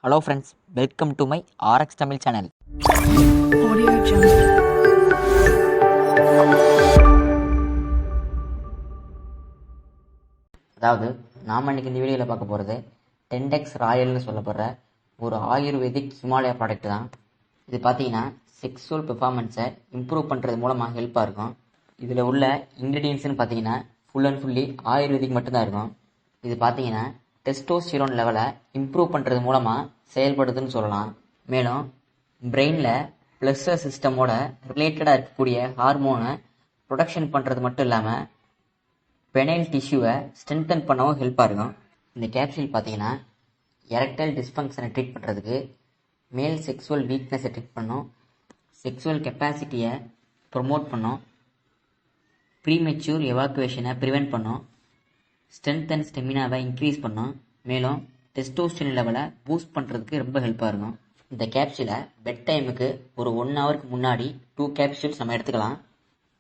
Hello friends, welcome to my RX Tamil channel. அதாவது நாம் இன்றைக்கி இந்த வீடியோவில் பார்க்க போகிறது டென்டெக்ஸ் ராயல்னு சொல்லப்படுற ஒரு ஆயுர்வேதிக் ஹிமாலயா ப்ராடக்ட் தான். இது பார்த்தீங்கன்னா செக்ஸுவல் பெர்ஃபார்மன்ஸை இம்ப்ரூவ் பண்ணுறது மூலமாக ஹெல்ப்பாக இருக்கும். இதில் உள்ள இன்க்ரீடியன்ட்ஸ்னு பார்த்தீங்கன்னா ஃபுல் அண்ட் ஃபுல்லி ஆயுர்வேதிக் மட்டும்தான் இருக்கும். இது பார்த்தீங்கன்னா டெஸ்டோஸ்டிரோன் லெவலை இம்ப்ரூவ் பண்ணுறது மூலமாக செயல்படுதுன்னு சொல்லலாம். மேலும் பிரெயினில் ப்ளஸ்ஸர் சிஸ்டமோட ரிலேட்டடாக இருக்கக்கூடிய ஹார்மோனை ப்ரொடக்ஷன் பண்ணுறது மட்டும் இல்லாமல் பெனைல் டிஷ்யூவை ஸ்ட்ரென்தன் பண்ணவும் ஹெல்ப்பாக இருக்கும். இந்த கேப்சூல் பார்த்தீங்கன்னா எரக்டைல் டிஸ்ஃபங்க்ஷனை ட்ரீட் பண்ணுறதுக்கு, மேல் செக்ஸுவல் வீக்னஸை ட்ரீட் பண்ணும், செக்ஸுவல் கெப்பாசிட்டியை ப்ரொமோட் பண்ணும், ப்ரீமெச்சூர் எவாக்குவேஷனை ப்ரிவென்ட் பண்ணும், ஸ்ட்ரென்த் அண்ட் ஸ்டெமினாவை இன்க்ரீஸ் பண்ணும், மேலும் டெஸ்டோஸ்டிரோன் லெவலை பூஸ்ட் பண்ணுறதுக்கு ரொம்ப ஹெல்ப்பாக இருக்கும். இந்த கேப்சூலை பெட் டைமுக்கு ஒரு 1 ஹவருக்கு முன்னாடி 2 கேப்சூல்ஸ் நம்ம எடுத்துக்கலாம்.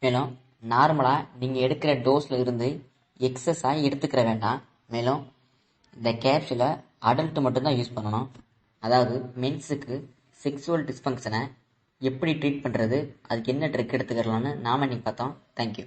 மேலும் நார்மலாக நீங்கள் எடுக்கிற டோஸில் இருந்து எக்ஸஸாக எடுத்துக்கிற வேண்டாம். மேலும் இந்த கேப்சூலை அடல்ட்டு மட்டும்தான் யூஸ் பண்ணணும். அதாவது மென்ஸுக்கு செக்ஸுவல் டிஸ்ஃபங்க்ஷனை எப்படி ட்ரீட் பண்ணுறது, அதுக்கு என்ன ட்ரிக் எடுத்துக்கிறலான்னு நாம் இன்னைக்கு பார்த்தோம். தேங்க்யூ.